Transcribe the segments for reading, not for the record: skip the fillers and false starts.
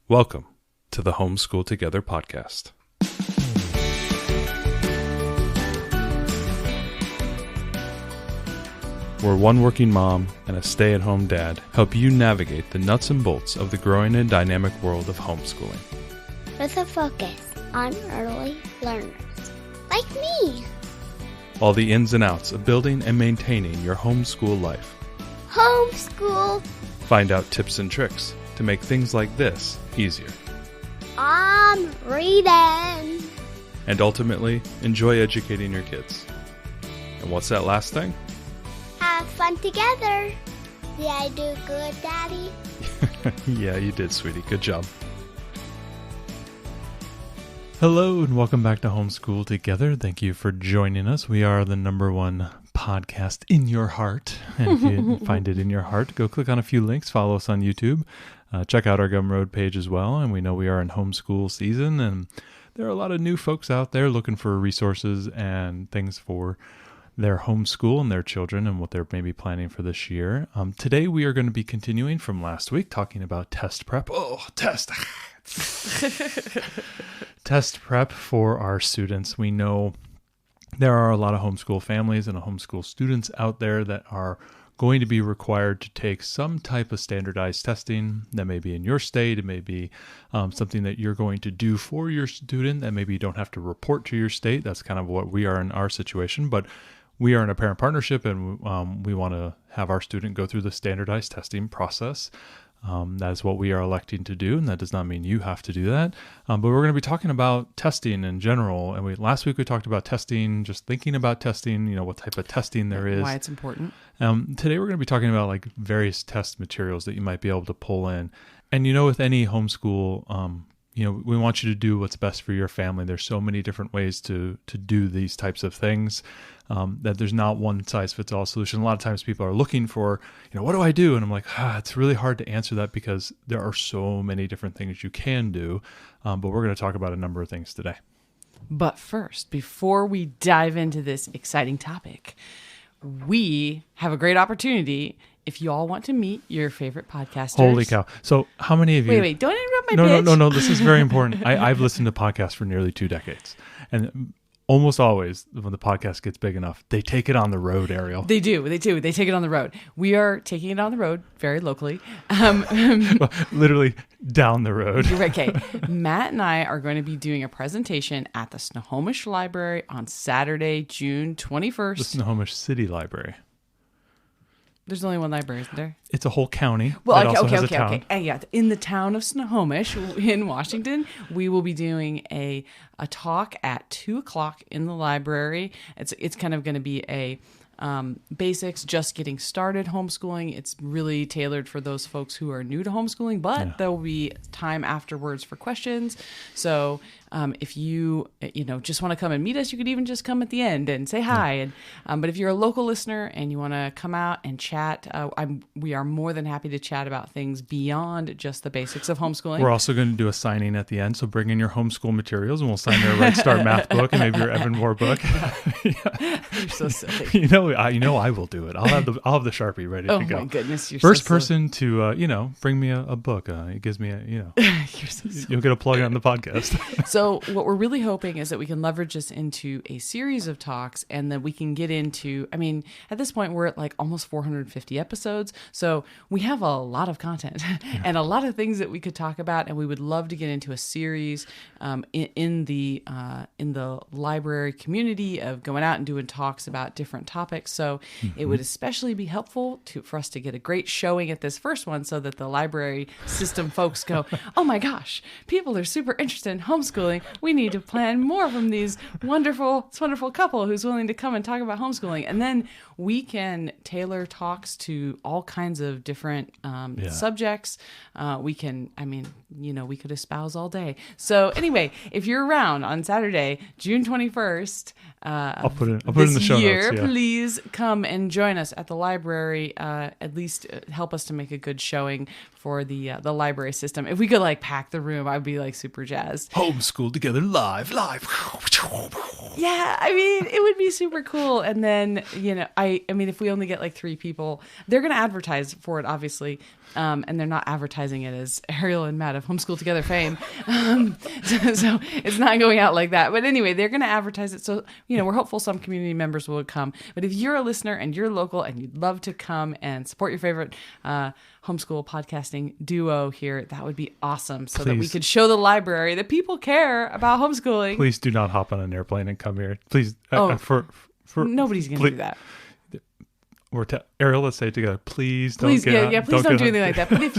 Welcome to the Homeschool Together podcast. Where one working mom and a stay-at-home dad help you navigate the nuts and bolts of the growing and dynamic world of homeschooling. With a focus on early learners, like me. All the ins and outs of building and maintaining your homeschool life. Homeschool. Find out tips and tricks to make things like this easier. I'm reading. And ultimately, enjoy educating your kids. And what's that last thing? Have fun together. Did I do good, Daddy? Yeah, you did, sweetie. Good job. Hello, and welcome back to Homeschool Together. Thank you for joining us. We are the number one podcast in your heart. And if you find it in your heart, go click on a few links. Follow us on YouTube. Check out our Gumroad page as well. And we know we are in homeschool season, and there are a lot of new folks out there looking for resources and things for their homeschool and their children and what they're maybe planning for this year. Today we are going to be continuing from last week, talking about test prep. Test prep for our students. We know there are a lot of homeschool families and homeschool students out there that are going to be required to take some type of standardized testing that may be in your state. It may be something that you're going to do for your student that maybe you don't have to report to your state. That's kind of what we are in our situation, but we are in a parent partnership, and we want to have our student go through the standardized testing process. That is what we are electing to do, and that does not mean you have to do that. But we're going to be talking about testing in general. And last week we talked about testing, just thinking about testing, what type of testing there is. Why it's important. Today we're going to be talking about like various test materials that you might be able to pull in. And with any homeschool, we want you to do what's best for your family. There's so many different ways to do these types of things that there's not one size fits all solution. A lot of times people are looking for, what do I do? And I'm like, it's really hard to answer that because there are so many different things you can do. But we're going to talk about a number of things today. But first, before we dive into this exciting topic, we have a great opportunity. If you all want to meet your favorite podcasters. Holy cow. So how many of you... Wait, don't interrupt my pitch. No, this is very important. I've listened to podcasts for nearly 2 decades. And almost always, when the podcast gets big enough, they take it on the road, Ariel. They do. They take it on the road. We are taking it on the road very locally. Literally down the road. You're right, Kate. Matt and I are going to be doing a presentation at the Snohomish Library on Saturday, June 21st. The Snohomish City Library. There's only one library, isn't there? It's a whole county. Well, okay. Yeah, in the town of Snohomish in Washington, we will be doing a talk at 2:00 in the library. It's kind of going to be a basics, just getting started homeschooling. It's really tailored for those folks who are new to homeschooling, but there will be time afterwards for questions. So if you just want to come and meet us, you could even just come at the end and say hi. And but if you're a local listener and you want to come out and chat, we are more than happy to chat about things beyond just the basics of homeschooling. We're also going to do a signing at the end, so bring in your homeschool materials, and we'll sign your Right Start Math book and maybe your Evan Moore book. You're so silly. I will do it. I'll have the Sharpie ready to go. Oh my goodness, you're first so person to bring me a book. It gives me You're so silly. You'll get a plug on the podcast. So what we're really hoping is that we can leverage this into a series of talks, and that we can get into, at this point we're at like almost 450 episodes. So we have a lot of content and a lot of things that we could talk about. And we would love to get into a series in the library community of going out and doing talks about different topics. So it would especially be helpful for us to get a great showing at this first one, so that the library system folks go, oh my gosh, people are super interested in homeschooling. We need to plan more from this wonderful couple who's willing to come and talk about homeschooling. And then we can tailor talks to all kinds of different subjects. We can, we could espouse all day. So anyway, if you're around on Saturday, June 21st, I'll put it in the show notes. Yeah. please come and join us at the library. At least help us to make a good showing for the library system. If we could like pack the room, I'd be like super jazzed. Homeschool together live. Yeah, I mean, it would be super cool. And then, I mean, if we only get like 3 people, they're going to advertise for it, obviously. And they're not advertising it as Ariel and Matt of Homeschool Together fame. So it's not going out like that. But anyway, they're going to advertise it. So, we're hopeful some community members will come. But if you're a listener and you're local and you'd love to come and support your favorite homeschool podcasting duo here, that would be awesome. So that we could show the library that people care about homeschooling. Please do not hop on an airplane and come here. Please. Nobody's going to do that. Ariel, let's say it together. Please don't please do anything like that. But if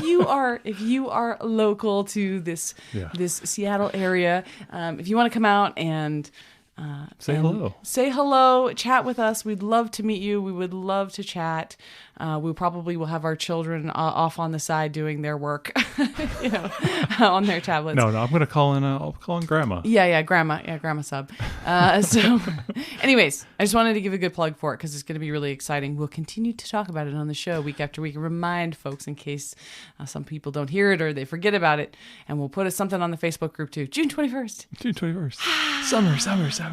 you are local to this Seattle area, if you want to come out and say hello, chat with us. We'd love to meet you. We would love to chat. We probably will have our children off on the side doing their work, on their tablets. No, I'm going to call in. I'll call in Grandma. Yeah, Grandma sub. So, anyways, I just wanted to give a good plug for it because it's going to be really exciting. We'll continue to talk about it on the show week after week and remind folks in case some people don't hear it or they forget about it. And we'll put something on the Facebook group too. June 21st. Summer.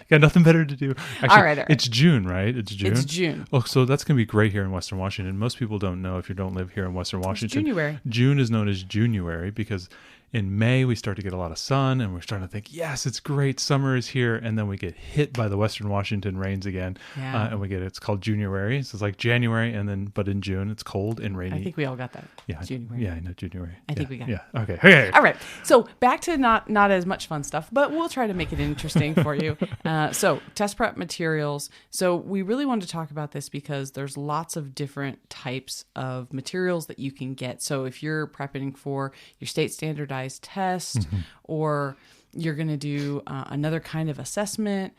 Got nothing better to do. Actually, all right. It's June, right? It's June. Oh, so that's going to be great here in Western Washington. Most people don't know if you don't live here in Western Washington. It's January. June is known as January because in May we start to get a lot of sun and we're starting to think, yes, it's great, summer is here, and then we get hit by the Western Washington rains again. Yeah. And it's called January. So it's like January, but in June it's cold and rainy. I think we all got that. Yeah, January. Yeah, I know January. I think we got it. Yeah. Okay. All right. So back to not as much fun stuff, but we'll try to make it interesting for you. So test prep materials. So we really wanted to talk about this because there's lots of different types of materials that you can get. So if you're prepping for your state standardized test, or you're going to do another kind of assessment,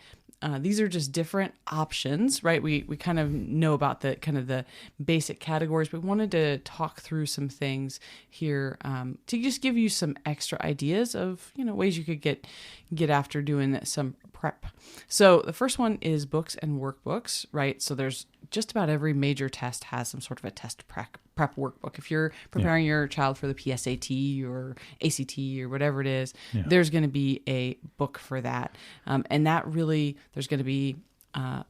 these are just different options, right? We kind of know about the basic categories, but we wanted to talk through some things here to just give you some extra ideas of ways you could get after doing some prep. So the first one is books and workbooks, right? So there's just about every major test has some sort of a test prep workbook. If you're preparing your child for the PSAT or ACT or whatever it is, there's going to be a book for that. And that really, there's going to be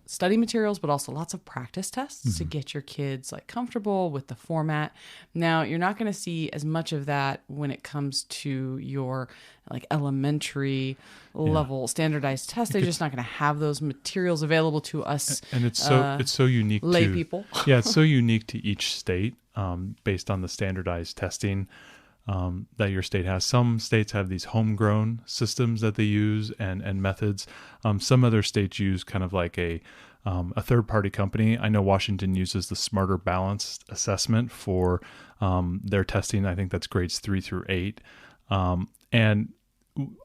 study materials, but also lots of practice tests to get your kids comfortable with the format. Now, you're not going to see as much of that when it comes to your elementary level standardized test. They're just not going to have those materials available to us. And it's so unique lay to people. Yeah, it's so unique to each state based on the standardized testing that your state has. Some states have these homegrown systems that they use and methods. Some other states use kind of like a third-party company. I know Washington uses the Smarter Balanced assessment for their testing. I think that's grades 3 through 8. And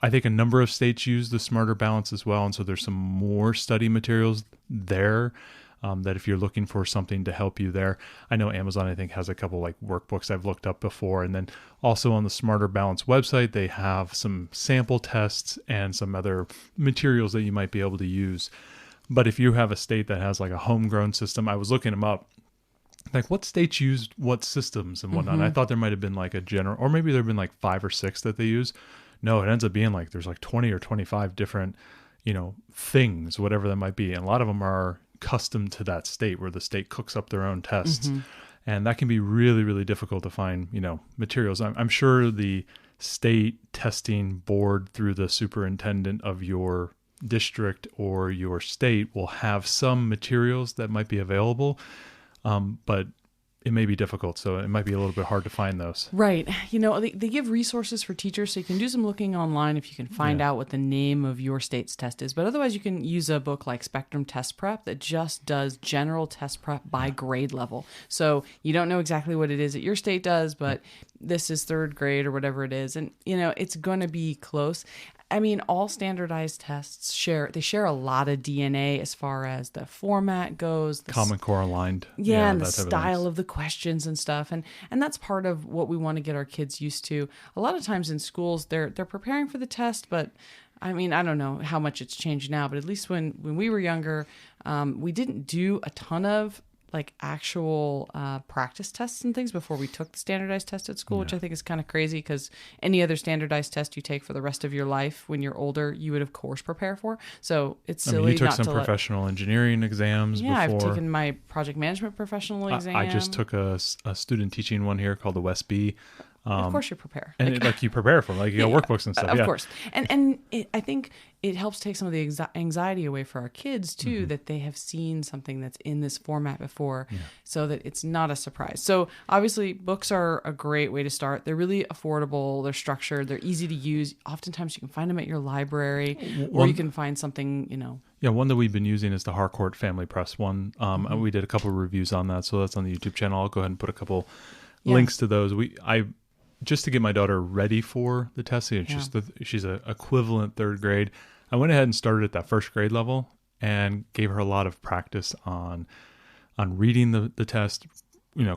I think a number of states use the Smarter Balance as well. And so there's some more study materials there that if you're looking for something to help you there. I know Amazon, I think, has a couple workbooks I've looked up before. And then also on the Smarter Balance website, they have some sample tests and some other materials that you might be able to use. But if you have a state that has a homegrown system, I was looking them up. What states use what systems and whatnot. I thought there might have been a general, or maybe there have been 5 or 6 that they use. No, it ends up being there's 20 or 25 different, things, whatever that might be. And a lot of them are custom to that state where the state cooks up their own tests. And that can be really, really difficult to find, materials. I'm sure the state testing board through the superintendent of your district or your state will have some materials that might be available. But it may be difficult, so it might be a little bit hard to find those. Right. They give resources for teachers, so you can do some looking online if you can find out what the name of your state's test is. But otherwise, you can use a book like Spectrum Test Prep that just does general test prep by grade level. So you don't know exactly what it is that your state does, but this is 3rd grade or whatever it is. And, it's going to be close. I mean, all standardized tests share a lot of DNA as far as the format goes. Common Core aligned. And the style of the questions and stuff. And that's part of what we want to get our kids used to. A lot of times in schools, they're preparing for the test, but I mean, I don't know how much it's changed now, but at least when we were younger, we didn't do a ton of like actual practice tests and things before we took the standardized test at school, which I think is kind of crazy because any other standardized test you take for the rest of your life when you're older, you would of course prepare for. So it's silly. I mean, you took not some to professional engineering exams before. I've taken my project management professional exam. I just took a student teaching one here called the West B. Of course you prepare. And you prepare for them, like you got workbooks and stuff. Of course. And I think it helps take some of the anxiety away for our kids too, that they have seen something that's in this format before so that it's not a surprise. So obviously books are a great way to start. They're really affordable. They're structured. They're easy to use. Oftentimes you can find them at your library or you can find something, Yeah, one that we've been using is the Harcourt Family Press one. And we did a couple of reviews on that. So that's on the YouTube channel. I'll go ahead and put a couple links to those. Just to get my daughter ready for the test, she's an equivalent third grade. I went ahead and started at that first grade level and gave her a lot of practice on reading the test,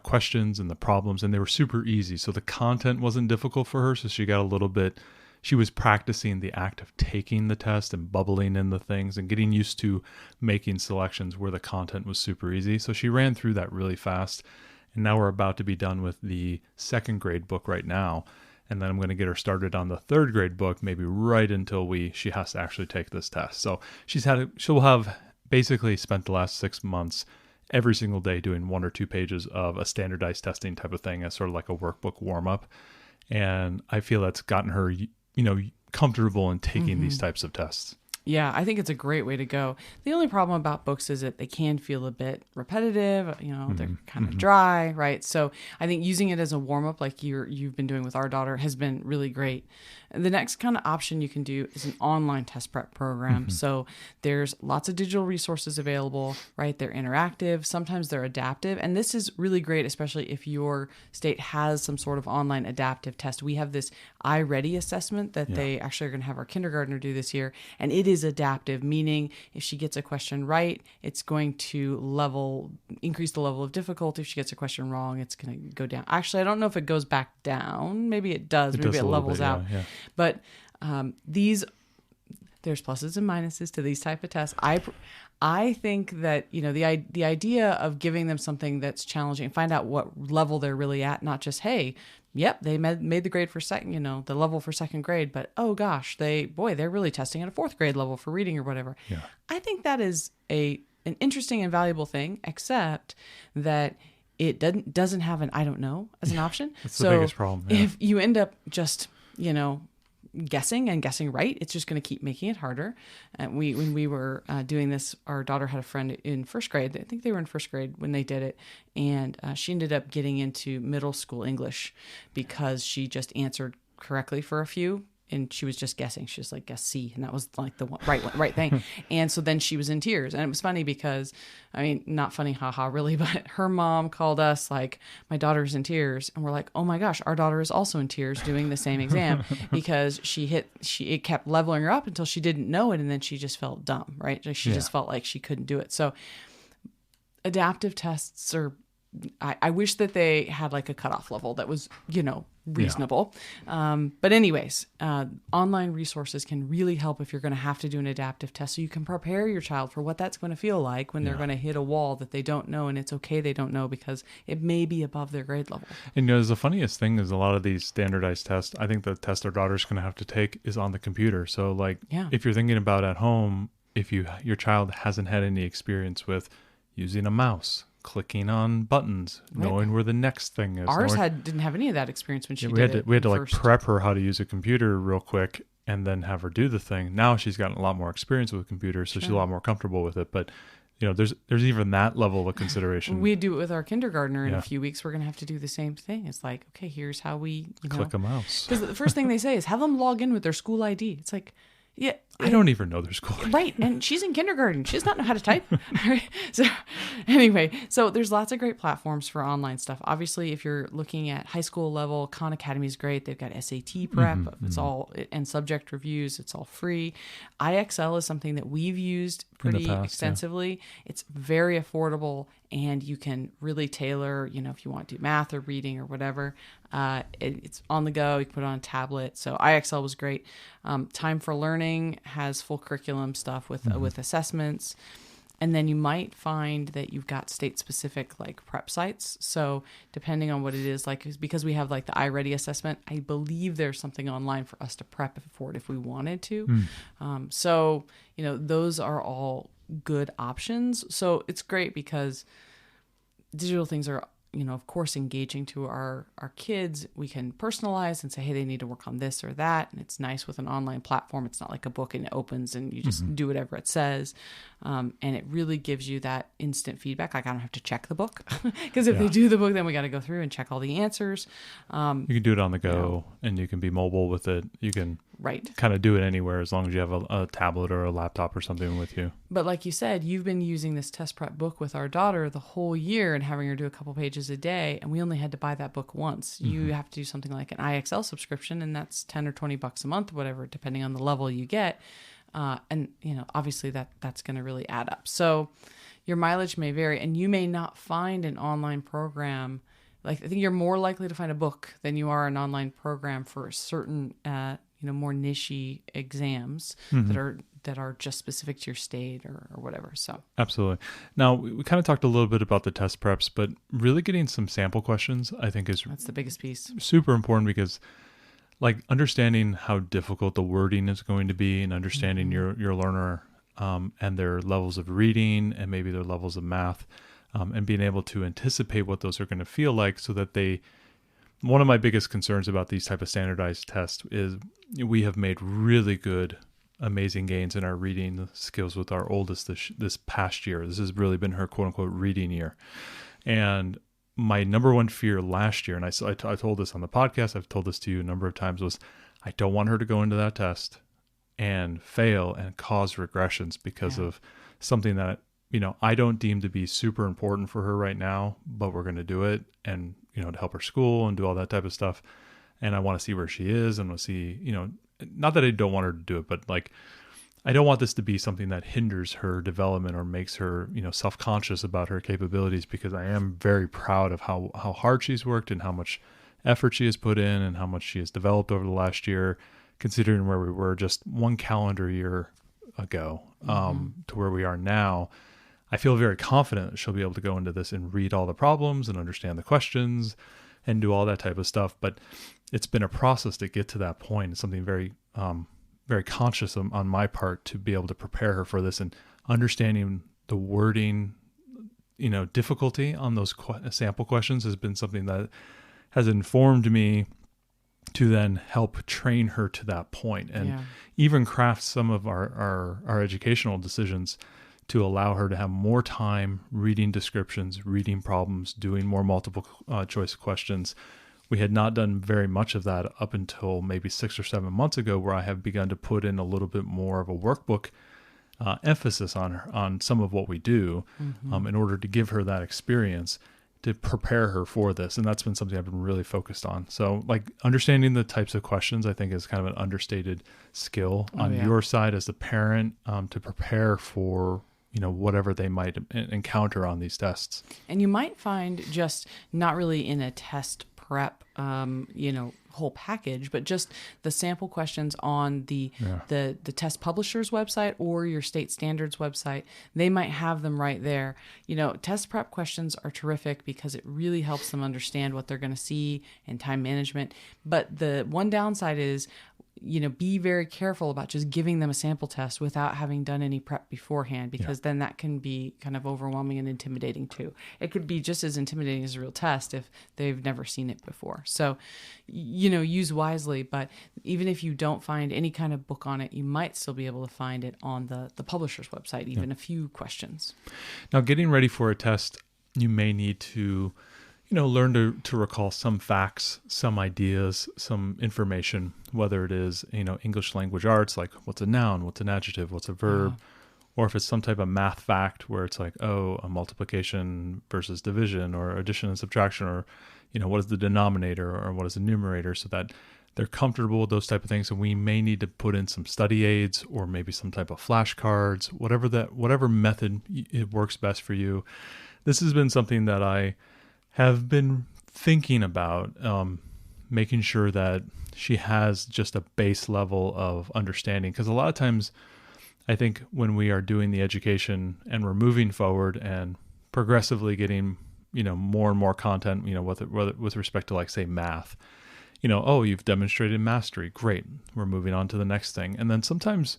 questions and the problems, and they were super easy. So the content wasn't difficult for her. So she was practicing the act of taking the test and bubbling in the things and getting used to making selections where the content was super easy. So she ran through that really fast. And now we're about to be done with the second grade book right now. And then I'm going to get her started on the third grade book, maybe right until she has to actually take this test. So she'll have basically spent the last 6 months every single day doing 1 or 2 pages of a standardized testing type of thing as sort of like a workbook warm up. And I feel that's gotten her, comfortable in taking these types of tests. Yeah, I think it's a great way to go. The only problem about books is that they can feel a bit repetitive. They're kind of dry, right? So I think using it as a warm-up like you've been doing with our daughter has been really great. And the next kind of option you can do is an online test prep program. So there's lots of digital resources available, right? They're interactive. Sometimes they're adaptive. And this is really great, especially if your state has some sort of online adaptive test. We have this iReady assessment that they actually are going to have our kindergartner do this year. And it is adaptive, meaning if she gets a question right, it's going to increase the level of difficulty. If she gets a question wrong, it's going to go down. Actually, I don't know if it goes back down. Maybe it does. Maybe it levels out. Yeah. But there's pluses and minuses to these type of tests. I think that the idea of giving them something that's challenging, find out what level they're really at, not just they made the grade for second, the level for second grade, but oh gosh, they're really testing at a fourth grade level for reading or whatever. Yeah. I think that is an interesting and valuable thing, except that it doesn't have an I don't know as an option. That's the biggest problem. Yeah. If you end up just guessing right, it's just going to keep making it harder. And when we were doing this, our daughter had a friend in first grade. I think they were in first grade when they did it, and she ended up getting into middle school English because she just answered correctly for a few. And she was just guessing. She was like, guess C. And that was like the right thing. And so then she was in tears. And it was funny because, not funny, haha, really, but her mom called us like, my daughter's in tears. And we're like, oh my gosh, our daughter is also in tears doing the same exam because it kept leveling her up until she didn't know it. And then she just felt dumb, right? She just felt like she couldn't do it. So adaptive tests I wish that they had like a cutoff level that was, reasonable. But anyways, online resources can really help if you're going to have to do an adaptive test so you can prepare your child for what that's going to feel like when they're going to hit a wall that they don't know. And it's okay they don't know because it may be above their grade level. And the funniest thing is a lot of these standardized tests, I think the test our daughter's going to have to take is on the computer. So if you're thinking about at home, if your child hasn't had any experience with using a mouse, clicking on buttons, knowing where the next thing is. Ours didn't have any of that experience when she did it. We had to prep her how to use a computer real quick and then have her do the thing. Now she's gotten a lot more experience with computers, so she's a lot more comfortable with it. But there's even that level of consideration. We do it with our kindergartner in a few weeks. We're going to have to do the same thing. It's like, okay, here's how we click a mouse. Because the first thing they say is have them log in with their school ID. It's like, yeah, I don't even know their school. Right. And she's in kindergarten. She does not know how to type. Right? So anyway, so there's lots of great platforms for online stuff. Obviously, if you're looking at high school level, Khan Academy is great. They've got SAT prep. It's all, and subject reviews. It's all free. IXL is something that we've used pretty extensively. It's very affordable, and you can really tailor, if you want to do math or reading or whatever. It's on the go. You can put it on a tablet. So IXL was great. Time for Learning has full curriculum stuff with assessments. And then you might find that you've got state-specific like prep sites. So depending on what it is, like because we have like the iReady assessment, I believe there's something online for us to prep for it if we wanted to. So those are all good options. So it's great because digital things are, of course, engaging to our kids. We can personalize and say, hey, they need to work on this or that. And it's nice with an online platform. It's not like a book and it opens and you just do whatever it says. And it really gives you that instant feedback. Like I don't have to check the book because if they do the book, then we got to go through and check all the answers. You can do it on the go and you can be mobile with it. You can kind of do it anywhere as long as you have a tablet or a laptop or something with you. But like you said, you've been using this test prep book with our daughter the whole year and having her do a couple pages a day. And we only had to buy that book once. You have to do something like an IXL subscription, and that's $10 or $20 a month, whatever, depending on the level you get. And obviously that's going to really add up. So your mileage may vary, and you may not find an online program. Like I think you're more likely to find a book than you are an online program for certain, more niche-y exams that are just specific to your state or whatever. So absolutely. Now we kind of talked a little bit about the test preps, but really getting some sample questions, I think that's the biggest piece. Super important because like understanding how difficult the wording is going to be and understanding your learner and their levels of reading and maybe their levels of math and being able to anticipate what those are going to feel like so that one of my biggest concerns about these type of standardized tests is we have made really good, amazing gains in our reading skills with our oldest this past year. This has really been her quote unquote reading year. And my number one fear last year, and I told this on the podcast, I've told this to you a number of times, was I don't want her to go into that test and fail and cause regressions because of something that, I don't deem to be super important for her right now, but we're going to do it and, to help her school and do all that type of stuff. And I want to see where she is and we'll see, not that I don't want her to do it, but like, I don't want this to be something that hinders her development or makes her, self-conscious about her capabilities, because I am very proud of how hard she's worked and how much effort she has put in and how much she has developed over the last year, considering where we were just one calendar year ago to where we are now. I feel very confident that she'll be able to go into this and read all the problems and understand the questions and do all that type of stuff. But it's been a process to get to that point. It's something very, very conscious on my part to be able to prepare her for this, and understanding the wording, difficulty on those sample questions has been something that has informed me to then help train her to that point and even craft some of our educational decisions to allow her to have more time reading descriptions, reading problems, doing more multiple choice questions. We had not done very much of that up until maybe 6 or 7 months ago, where I have begun to put in a little bit more of a workbook emphasis on some of what we do in order to give her that experience to prepare her for this. And that's been something I've been really focused on. So like understanding the types of questions, I think is kind of an understated skill on your side as the parent to prepare for whatever they might encounter on these tests. And you might find just not really in a test prep, whole package, but just the sample questions on the test publisher's website or your state standards website, they might have them right there. Test prep questions are terrific because it really helps them understand what they're going to see and time management. But the one downside is, be very careful about just giving them a sample test without having done any prep beforehand, because then that can be kind of overwhelming and intimidating too. It could be just as intimidating as a real test if they've never seen it before. So, use wisely, but even if you don't find any kind of book on it, you might still be able to find it on the publisher's website, even a few questions. Now, getting ready for a test, you may need to learn to recall some facts, some ideas, some information, whether it is, English language arts, like what's a noun, what's an adjective, what's a verb, or if it's some type of math fact where it's like, oh, a multiplication versus division or addition and subtraction, or, what is the denominator or what is the numerator, so that they're comfortable with those type of things. And we may need to put in some study aids or maybe some type of flashcards, whatever method it works best for you. This has been something that I have been thinking about, making sure that she has just a base level of understanding. Because a lot of times I think when we are doing the education and we're moving forward and progressively getting, more and more content, with respect to, like, say, math, oh, you've demonstrated mastery. Great. We're moving on to the next thing. And then sometimes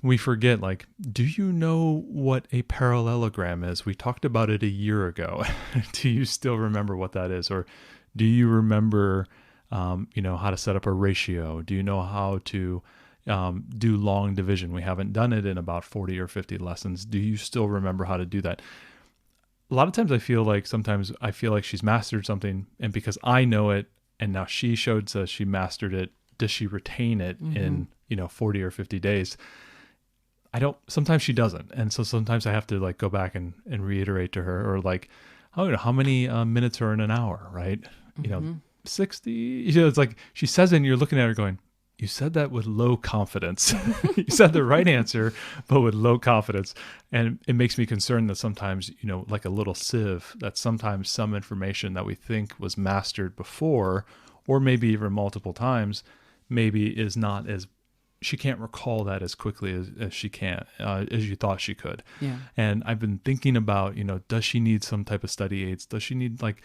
we forget, like, do you know what a parallelogram is? We talked about it a year ago. Do you still remember what that is? Or do you remember, how to set up a ratio? Do you know how to do long division? We haven't done it in about 40 or 50 lessons. Do you still remember how to do that? A lot of times sometimes I feel like she's mastered something, and because I know it, and now she showed us she mastered it, does she retain it in, 40 or 50 days? Sometimes she doesn't. And so sometimes I have to, like, go back and reiterate to her, or like, how many minutes are in an hour, right? 60, it's like she says it and you're looking at her going, you said that with low confidence. You said the right answer, but with low confidence. And it makes me concerned that sometimes, like a little sieve, that sometimes some information that we think was mastered before, or maybe even multiple times, maybe is not as, she can't recall that as quickly as she can, as you thought she could. Yeah. And I've been thinking about, does she need some type of study aids? Does she need, like,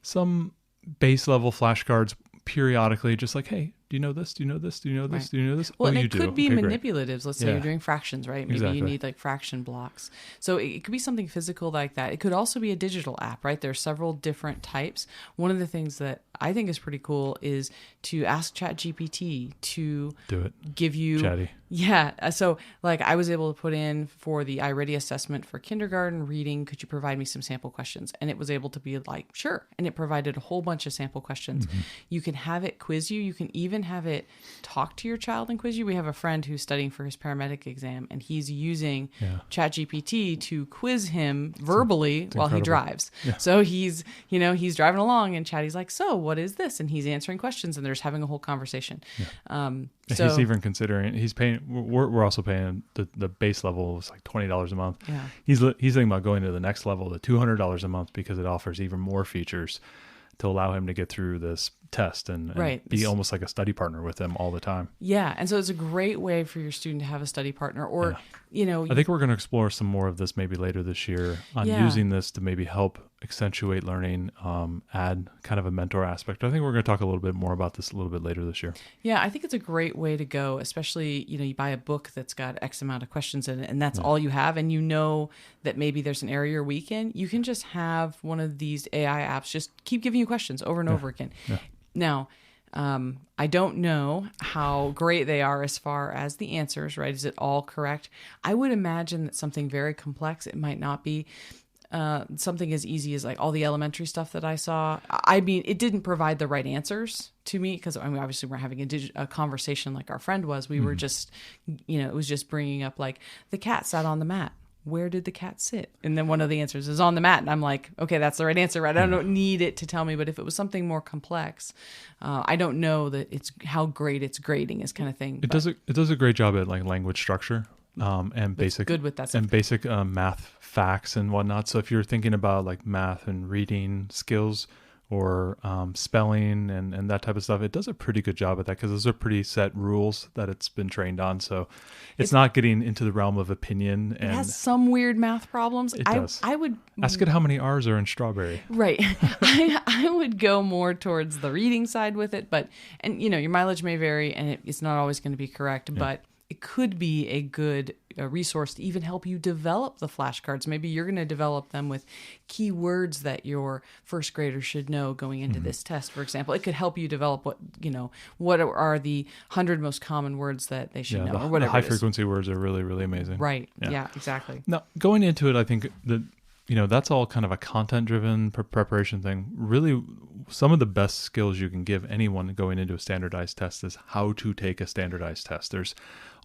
some base level flashcards periodically, just like, hey, do you know this? Do you know this? Do you know this? Right. Do you know this? Well, oh, and you it do. could be Okay, manipulatives. Let's say Yeah. you're doing fractions, right? Maybe Exactly. you need, like, fraction blocks. So it could be something physical like that. It could also be a digital app, right? There are several different types. One of the things that I think is pretty cool is to ask ChatGPT to Do it. give you Chatty. Yeah. So, like, I was able to put in for the iReady assessment for kindergarten reading, could you provide me some sample questions? And it was able to be like, sure. And it provided a whole bunch of sample questions. Mm-hmm. You can have it quiz you. You can even have it talk to your child and quiz you. We have a friend who's studying for his paramedic exam, and he's using ChatGPT to quiz him verbally while he incredible. drives. Yeah. So he's driving along, and Chatty's like, so what is this? And he's answering questions, and they're just having a whole conversation. Yeah. So he's even considering, he's paying, we're also paying the base level is like $20 a month. Yeah. He's thinking about going to the next level, the $200 a month, because it offers even more features to allow him to get through this test and be almost like a study partner with him all the time. Yeah. And so it's a great way for your student to have a study partner, or, I think we're going to explore some more of this maybe later this year on using this to maybe help accentuate learning, add kind of a mentor aspect. I think we're going to talk a little bit more about this a little bit later this year. Yeah, I think it's a great way to go, especially, you buy a book that's got X amount of questions in it, and that's all you have, and that maybe there's an area you're weak in. You can just have one of these AI apps just keep giving you questions over and over again. Yeah. Now, I don't know how great they are as far as the answers, right? Is it all correct? I would imagine that something very complex, it might not be. Something as easy as, like, all the elementary stuff that I saw. I mean, it didn't provide the right answers to me, because obviously we're having a conversation like our friend was. We were just, it was just bringing up, like, the cat sat on the mat. Where did the cat sit? And then one of the answers is on the mat. And I'm like, okay, that's the right answer, right? I don't need it to tell me. But if it was something more complex, I don't know that it's how great it's grading is kind of thing. It does a great job at, like, language structure. And basic good with that stuff. and basic math facts and whatnot. So if you're thinking about, like, math and reading skills or spelling and that type of stuff, it does a pretty good job at that, because those are pretty set rules that it's been trained on. So it's not getting into the realm of opinion. And it has some weird math problems. It does. I would ask it how many R's are in strawberry. Right. I would go more towards the reading side with it, and your mileage may vary, and it's not always going to be correct, but it could be a good resource to even help you develop the flashcards. Maybe you're going to develop them with key words that your first grader should know going into this test, for example. It could help you develop what are the 100 most common words that they should know, or whatever. The high frequency words are really, really amazing. Right. Yeah, exactly. Now, going into it, I think that, that's all kind of a content-driven preparation thing. Really, some of the best skills you can give anyone going into a standardized test is how to take a standardized test. There's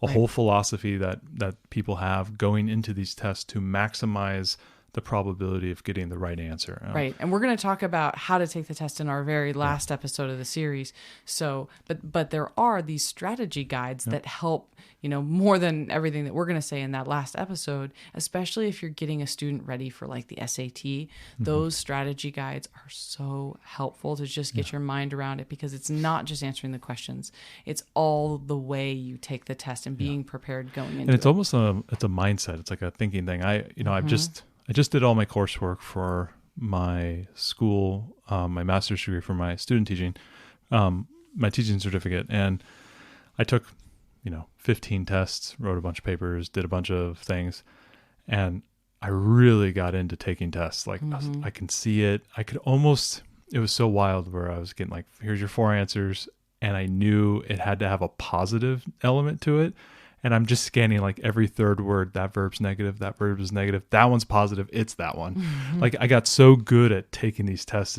a whole philosophy that people have going into these tests to maximize the probability of getting the right answer. Right. And we're going to talk about how to take the test in our very last episode of the series. So, but there are these strategy guides that help, more than everything that we're going to say in that last episode, especially if you're getting a student ready for like the SAT. Those strategy guides are so helpful to just get your mind around it, because it's not just answering the questions. It's all the way you take the test and being prepared going into it. And it's almost it's a mindset. It's like a thinking thing. I just did all my coursework for my school, my master's degree for my student teaching, my teaching certificate. And I took, 15 tests, wrote a bunch of papers, did a bunch of things. And I really got into taking tests. Like I can see it. It was so wild where I was getting like, here's your 4 answers. And I knew it had to have a positive element to it. And I'm just scanning like every third word. That verb's negative. That verb is negative. That one's positive. It's that one. Like I got so good at taking these tests.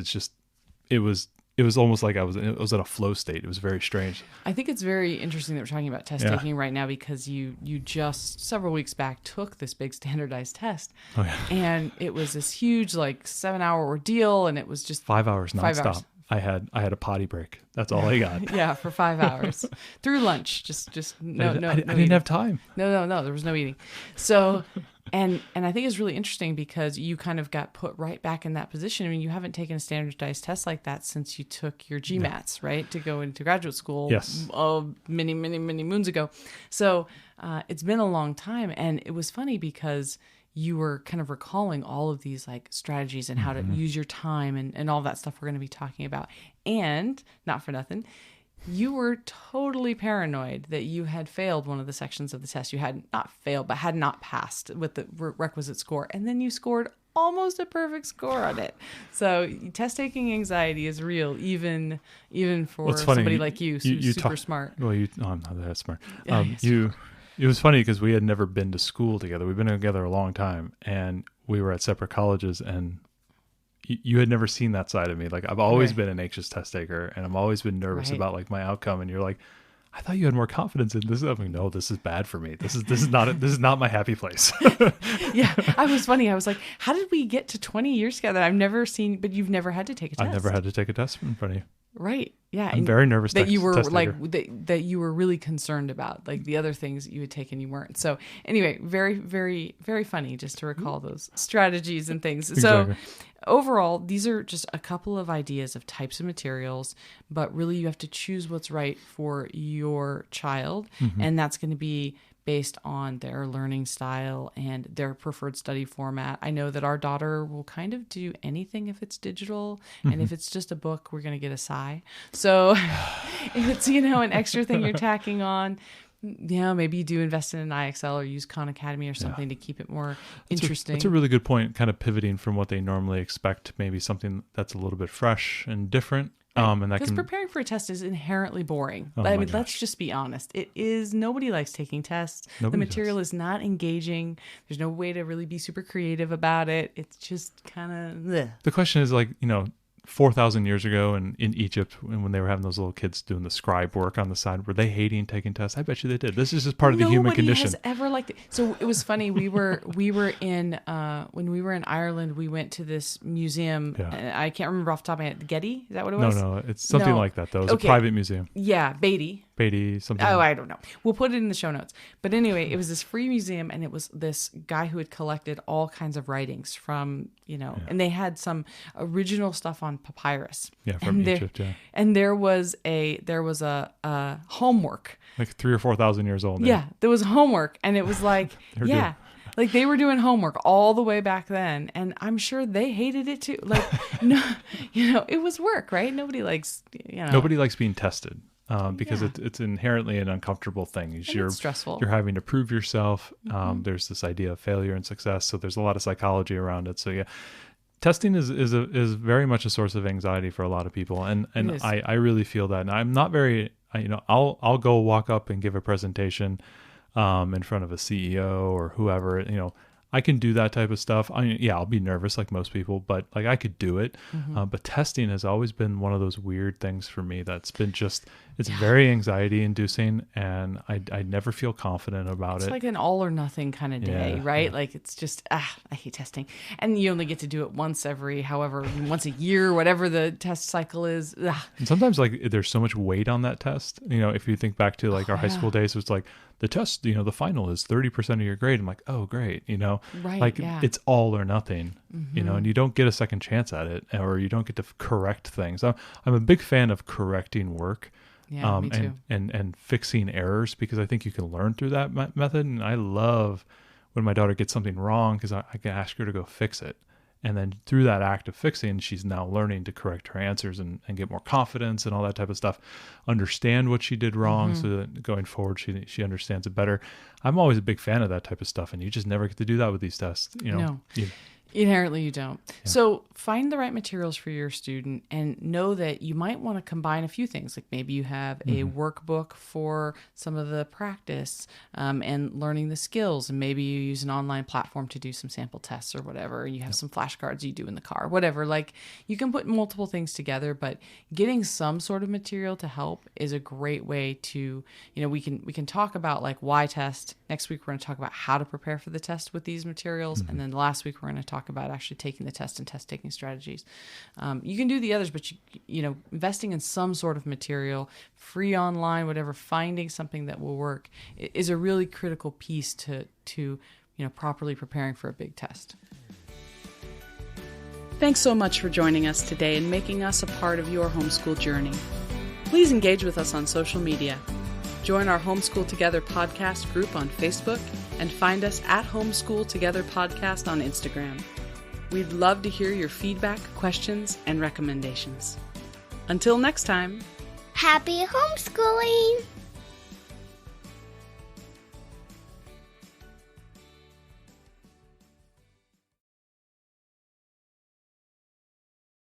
It was almost like I was in a flow state. It was very strange. I think it's very interesting that we're talking about test taking right now, because you just several weeks back took this big standardized test. Oh, yeah. And it was this huge 7-hour ordeal, and it was just 5 hours nonstop. 5 hours. I had a potty break. That's all I got. Yeah, for 5 hours through lunch. Just no. I didn't have time. No. There was no eating. So, and I think it's really interesting because you kind of got put right back in that position. I mean, you haven't taken a standardized test like that since you took your GMATs, right, to go into graduate school. Yes. Many moons ago. So it's been a long time, and it was funny because you were kind of recalling all of these strategies and how to use your time and all that stuff we're going to be talking about. And not for nothing, you were totally paranoid that you had failed one of the sections of the test. You had not failed, but had not passed with the requisite score. And then you scored almost a perfect score on it. So test taking anxiety is real, even for somebody like you, who's super smart. Well, I'm not that smart. Yeah, It was funny because we had never been to school together. We've been together a long time, and we were at separate colleges, and you had never seen that side of me. Like I've always been an anxious test taker, and I've always been nervous about my outcome. And you're like, I thought you had more confidence in this. I'm like, no, this is bad for me. This is not my happy place. Yeah, I was funny. I was like, how did we get to 20 years together? I've never seen, but you've never had to take a test. I never had to take a test in front of you. Right. Yeah. I'm very nervous that you were that you were really concerned about, the other things that you had taken, you weren't. So anyway, very, very, very funny just to recall those strategies and things. Exactly. So overall, these are just a couple of ideas of types of materials, but really you have to choose what's right for your child. And that's going to be based on their learning style and their preferred study format. I know that our daughter will kind of do anything if it's digital, and if it's just a book, we're going to get a sigh. So if it's, an extra thing you're tacking on, maybe you do invest in an IXL or use Khan Academy or something to keep it more interesting. That's a really good point, kind of pivoting from what they normally expect, maybe something that's a little bit fresh and different. Because preparing for a test is inherently boring. Let's just be honest. It is. Nobody likes taking tests. The material is not engaging. There's no way to really be super creative about it. It's just kind of... The question is 4,000 years ago in Egypt, when they were having those little kids doing the scribe work on the side, were they hating taking tests? I bet you they did. This is just part of the human condition. Nobody has ever liked it. So it was funny. We were in when we were in Ireland, we went to this museum. I can't remember off the top of my head. Getty? Is that what it was? No, it's something like that though. It's a private museum. Yeah, Beatty, something. Oh, I don't know. We'll put it in the show notes. But anyway, it was this free museum, and it was this guy who had collected all kinds of writings from, and they had some original stuff on papyrus. Yeah, from Egypt. Yeah. And there was a homework. 3,000 or 4,000 years old. Yeah, there was homework, and it was they were doing homework all the way back then, and I'm sure they hated it too. No, it was work, right? Nobody likes, Nobody likes being tested. Because it's inherently an uncomfortable thing. It's stressful. You're having to prove yourself. There's this idea of failure and success. So there's a lot of psychology around it. So testing is very much a source of anxiety for a lot of people. And I really feel that. And I'm not very, I'll go walk up and give a presentation in front of a CEO or whoever. I can do that type of stuff. I mean, yeah, I'll be nervous like most people, but like I could do it. But testing has always been one of those weird things for me that's been just, it's very anxiety inducing, and I never feel confident about it. It's like an all or nothing kind of day, Yeah, right? yeah. Like it's just, I hate testing. And you only get to do it once a year, whatever the test cycle is. And sometimes like there's so much weight on that test. You know, if you think back to like our high school days, it's like the test, you know, the final is 30% of your grade. I'm like, oh, great. You know, Right, like yeah. it's all or nothing, you know, and you don't get a second chance at it, or you don't get to correct things. I'm a big fan of correcting work. Yeah, me too. And fixing errors, because I think you can learn through that method. And I love when my daughter gets something wrong, because I can ask her to go fix it. And then through that act of fixing, she's now learning to correct her answers and get more confidence and all that type of stuff. Understand what she did wrong, so that going forward, she understands it better. I'm always a big fan of that type of stuff, and you just never get to do that with these tests. You know, No. Inherently, you don't. So find the right materials for your student, and know that you might want to combine a few things. Like maybe you have a workbook for some of the practice and learning the skills, and maybe you use an online platform to do some sample tests or whatever. You have some flashcards you do in the car, whatever. Like you can put multiple things together, but getting some sort of material to help is a great way to, you know, we can talk about like why test. Next week, we're going to talk about how to prepare for the test with these materials. And then last week, we're going to talk about actually taking the test and test taking strategies. You can do the others, but you know, investing in some sort of material, free online, whatever, finding something that will work is a really critical piece to you know, properly preparing for a big test. Thanks so much for joining us today and making us a part of your homeschool journey. Please engage with us on social media. Join our Homeschool Together podcast group on Facebook and find us at Homeschool Together Podcast on Instagram. We'd love to hear your feedback, questions, and recommendations. Until next time. Happy homeschooling!